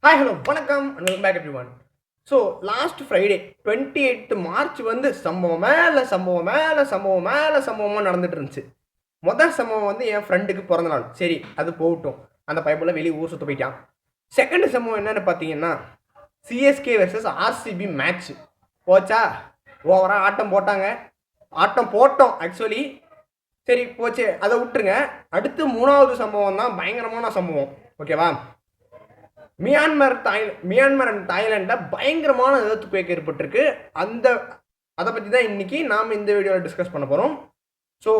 Hi hello வணக்கம் and welcome back everyone. So last Friday 28th March வந்து சம்பவம் மேலே சம்பவம் மேலே சம்பவம் மேலே சம்பவமாக நடந்துட்டு இருந்துச்சு. முதல் சம்பவம் வந்து என் ஃப்ரெண்டுக்கு பிறந்த நாள். சரி, அது போகட்டும், அந்த பைப்பில் வெளியே ஊர் சுற்ற போயிட்டான். செகண்ட் சம்பவம் என்னென்னு பார்த்தீங்கன்னா, சிஎஸ்கே வெர்சஸ் ஆர்சிபி மேட்ச் போச்சா. ஓவராக ஆட்டம் போட்டாங்க, ஆட்டம் போட்டோம் ஆக்சுவலி. சரி போச்சு, அதை விட்டுருங்க. அடுத்து மூணாவது சம்பவம் தான் பயங்கரமான சம்பவம். ஓகேவா, மியான்மர் அண்ட் தாய்லாண்டில் பயங்கரமான எர்த்குவேக் ஏற்பட்டிருக்கு. அதை பற்றி தான் இன்றைக்கி நாம் இந்த வீடியோவில் டிஸ்கஸ் பண்ண போகிறோம். ஸோ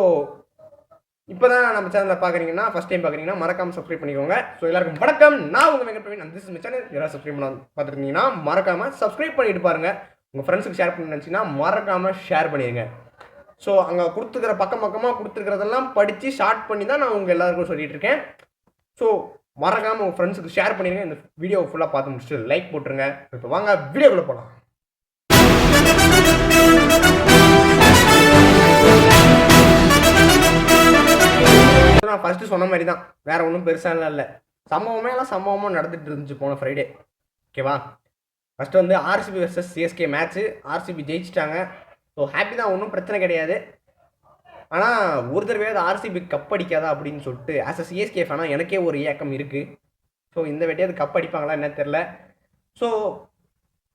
இப்போ தான் நம்ம சேனலில் பார்க்குறீங்கன்னா, ஃபஸ்ட் டைம் பார்க்குறீங்கன்னா மறக்காமல் சப்ஸ்கிரைப் பண்ணிக்கோங்க. ஸோ எல்லாருக்கும் வணக்கம், நான் உங்கள் வெங்கட். அந்த திஸ் சேனல் யாராவது சப்ஸ்கிரைப் பண்ண பார்த்துருந்தீங்கன்னா மறக்காமல் சப்ஸ்கிரைப் பண்ணிட்டு பாருங்கள். உங்கள் ஃப்ரெண்ட்ஸுக்கு ஷேர் பண்ணி நினச்சிங்கன்னா மறக்காமல் ஷேர் பண்ணிடுங்க. ஸோ அங்கே கொடுத்துக்கிற பக்கமாக கொடுத்துருக்கிறதெல்லாம் படித்து ஷார்ட் பண்ணி தான் நான் உங்கள் எல்லாருக்கும் சொல்லிகிட்டு இருக்கேன். ஸோ மறக்காமல் உங்கள் ஃப்ரெண்ட்ஸுக்கு ஷேர் பண்ணிடுங்க. இந்த வீடியோவை ஃபுல்லாக பார்த்து முடிச்சுட்டு லைக் போட்டுருங்க. இப்போ வாங்க வீடியோக்குள்ளே போகலாம். நான் ஃபஸ்ட்டு சொன்ன மாதிரி தான், வேறு ஒன்றும் பெருசாக இல்லை. சம்பவமாக நடந்துட்டு இருந்துச்சு போன ஃப்ரைடே. ஓகேவா, ஃபஸ்ட்டு வந்து RCB versus CSK match. RCB ஜெயிச்சிட்டாங்க. ஸோ ஹாப்பி தான், ஒன்றும் பிரச்சனை கிடையாது. ஆனால் ஒரு தடவையாவது ஆர்சிபி கப் அடிக்காதா அப்படின்னு சொல்லிட்டு ஆஸ் அ சிஎஸ்கே ஃபேனாக எனக்கே ஒரு ஏக்கம் இருக்குது. ஸோ இந்த வெட்டியாவது கப் அடிப்பாங்களா என்ன தெரில. ஸோ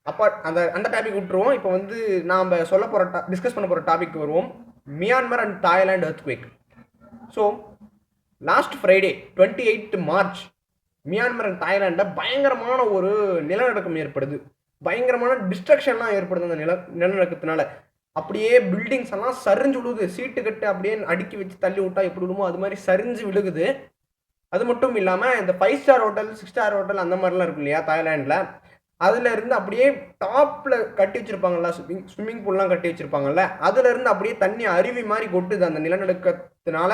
அப்போ அந்த டாபிக் விட்டுருவோம். இப்போ வந்து நாம் டிஸ்கஸ் பண்ண போகிற டாபிக் வருவோம். Myanmar and Thailand earthquake. So last Friday 28th March Myanmar and தாய்லாண்டில் பயங்கரமான ஒரு நிலநடுக்கம் ஏற்படுது. பயங்கரமான டிஸ்ட்ரக்ஷன்லாம் ஏற்படுது அந்த நிலநடுக்கத்தினால. அப்படியே பில்டிங்ஸ் எல்லாம் சரிஞ்சு விழுகுது. சீட்டு கட்டு அப்படியே அடுக்கி வச்சு தள்ளி விட்டா எப்படி விழுமோ அது மாதிரி சரிஞ்சு விழுகுது. அது மட்டும் இல்லாமல் இந்த 5 ஸ்டார் ஹோட்டல் 6 ஸ்டார் ஹோட்டல் அந்த மாதிரிலாம் இருக்கும் இல்லையா தாய்லாண்டில், அதில் இருந்து அப்படியே டாப்பில் கட்டி வச்சுருப்பாங்கல்ல, ஸ்விம்மிங் பூல்லாம் கட்டி வச்சுருப்பாங்கல்ல, அதுலேருந்து அப்படியே தண்ணி அருவி மாதிரி கொட்டுது. அந்த நிலநடுக்கத்தினால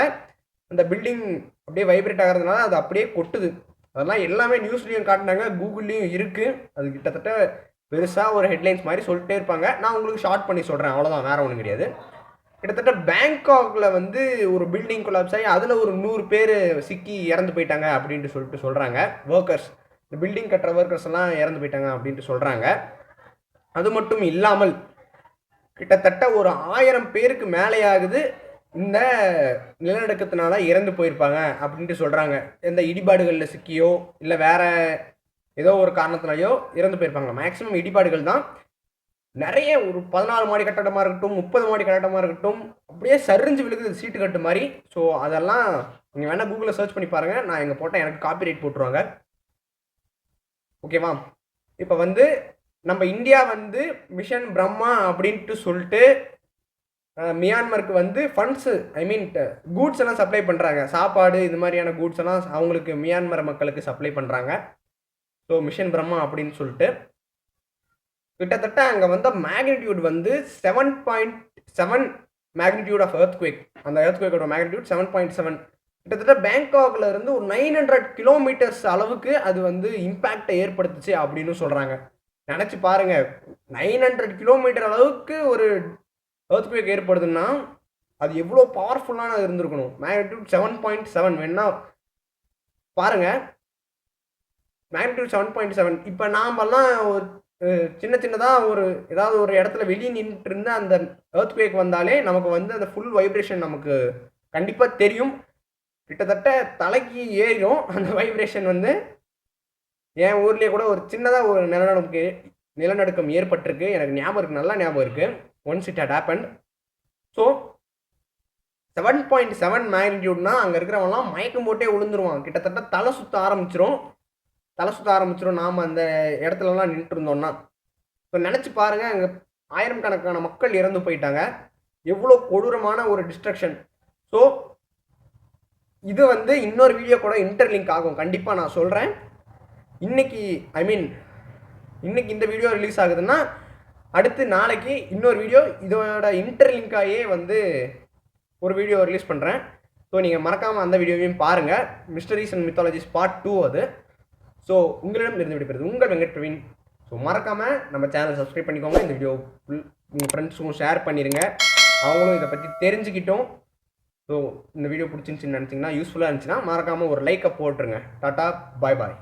அந்த பில்டிங் அப்படியே வைப்ரேட் ஆகிறதுனால அது அப்படியே கொட்டுது. அதெல்லாம் எல்லாமே நியூஸ்லேயும் காட்டினாங்க, கூகுள்லேயும் இருக்குது. அது கிட்டத்தட்ட பெருசாக ஒரு ஹெட்லைன்ஸ் மாதிரி சொல்லிட்டே இருப்பாங்க. நான் உங்களுக்கு ஷார்ட் பண்ணி சொல்கிறேன், அவ்வளோதான், வேறு ஒன்றும் கிடையாது. கிட்டத்தட்ட பேங்காக்ல வந்து ஒரு பில்டிங் கொலாப்ஸ் ஆகி அதில் ஒரு 100 பேர் சிக்கி இறந்து போயிட்டாங்க அப்படின்ட்டு சொல்கிறாங்க. ஒர்க்கர்ஸ், இந்த பில்டிங் கட்டுற ஒர்க்கர்ஸ் எல்லாம் இறந்து போயிட்டாங்க அப்படின்ட்டு சொல்கிறாங்க. அது மட்டும் இல்லாமல் கிட்டத்தட்ட ஒரு 1000 பேருக்கு மேலே ஆகுது இந்த நிலநடுக்கத்தினால இறந்து போயிருப்பாங்க அப்படின்ட்டு சொல்கிறாங்க. எந்த இடிபாடுகளில் சிக்கியோ இல்லை வேற ஏதோ ஒரு காரணத்தினாலையோ இறந்து போயிருப்பாங்க. மேக்ஸிமம் இடிபாடுகள் தான். நிறைய ஒரு 14 மாடி கட்டடமாக இருக்கட்டும், 30 மாடி கட்டடமாக இருக்கட்டும், அப்படியே சரிஞ்சு விழுகுது சீட்டு கட்டு மாதிரி. ஸோ அதெல்லாம் நீங்கள் வேணால் கூகுளில் சர்ச் பண்ணி பாருங்கள். நான் எங்கே போட்டேன் எனக்கு காப்பிரைட் போட்டுருவாங்க. ஓகேவா, இப்போ வந்து நம்ம இந்தியா வந்து மிஷன் பிரம்மா அப்படின்ட்டு சொல்லிட்டு மியான்மருக்கு வந்து ஃபண்ட்ஸு கூட்ஸ் எல்லாம் சப்ளை பண்ணுறாங்க. சாப்பாடு இது மாதிரியான கூட்ஸ் எல்லாம் அவங்களுக்கு மியான்மர் மக்களுக்கு சப்ளை பண்ணுறாங்க. ஸோ மிஷன் பிரம்மா அப்படின்னு சொல்லிட்டு கிட்டத்தட்ட அங்கே வந்த மேக்னிடியூட் வந்து 7.7 மேக்னிடியூட் ஆஃப் எர்த்குவேக். அந்த எர்த்குவேக்கோட மேக்னிடியூட் 7.7. கிட்டத்தட்ட பேங்காக்ல இருந்து ஒரு 900 கிலோமீட்டர்ஸ் அளவுக்கு அது வந்து இம்பேக்டை ஏற்படுத்துச்சு அப்படின்னு சொல்கிறாங்க. நினச்சி பாருங்க, 900 கிலோமீட்டர் அளவுக்கு ஒரு எர்த்குவேக் ஏற்படுதுன்னா அது எவ்வளோ பவர்ஃபுல்லான இருந்திருக்கணும். மேக்னிடியூட் 7.7 வேணா பாருங்கள், மேக்னிடியூட் 7.7. இப்போ நாமெல்லாம் ஒரு சின்னதாக ஒரு ஏதாவது ஒரு இடத்துல வெளியே நின்றுட்டு இருந்து அந்த எர்த்குவேக் வந்தாலே நமக்கு வந்து அந்த ஃபுல் வைப்ரேஷன் நமக்கு கண்டிப்பாக தெரியும். கிட்டத்தட்ட தலைக்கு ஏறிடும் அந்த வைப்ரேஷன். வந்து என் ஊர்லேயே கூட ஒரு சின்னதாக ஒரு நிலநடுக்கம் ஏற்பட்டிருக்கு. எனக்கு ஞாபகம் இருக்குது, நல்லா ஞாபகம் இருக்குது. Once it had happened. So 7.7 மேக்னிடியூட்னா அங்கே இருக்கிறவங்களாம் மயக்கம் போட்டே விழுந்துருவான். கிட்டத்தட்ட தலை சுற்ற ஆரம்பிச்சிரும். நாம் அந்த இடத்துலலாம் நின்றுட்டு இருந்தோம்னா. ஸோ நினச்சி பாருங்கள், அங்கே 1000 கணக்கான மக்கள் இறந்து போயிட்டாங்க. எவ்வளோ கொடூரமான ஒரு டிஸ்ட்ரக்ஷன். ஸோ இது வந்து இன்னொரு வீடியோ கூட இன்டர்லிங்க் ஆகும், கண்டிப்பாக நான் சொல்கிறேன். இன்னைக்கு இந்த வீடியோ ரிலீஸ் ஆகுதுன்னா அடுத்து நாளைக்கு இன்னொரு வீடியோ இதோட இன்டர்லிங்காயே வந்து ஒரு வீடியோ ரிலீஸ் பண்ணுறேன். ஸோ நீங்கள் மறக்காமல் அந்த வீடியோவையும் பாருங்கள். மிஸ்டரிஸ் அண்ட் மித்தாலஜிஸ் பார்ட் 2 அது. ஸோ உங்களிடம் இருந்து விடைபெறுது உங்கள் வெங்கட் பிரவீன். ஸோ மறக்காமல் நம்ம சேனலை சப்ஸ்கிரைப் பண்ணிக்கோங்க. இந்த வீடியோ உங்கள் ஃப்ரெண்ட்ஸுக்கும் ஷேர் பண்ணிடுங்க, அவங்களும் இதை பற்றி தெரிஞ்சுக்கிட்டோம். ஸோ இந்த வீடியோ பிடிச்சிருந்துச்சின்னு நினச்சிங்கன்னா, யூஸ்ஃபுல்லாக இருந்துச்சுன்னா மறக்காமல் ஒரு லைக்கை போட்டுருங்க. டாட்டா, பாய் பாய்.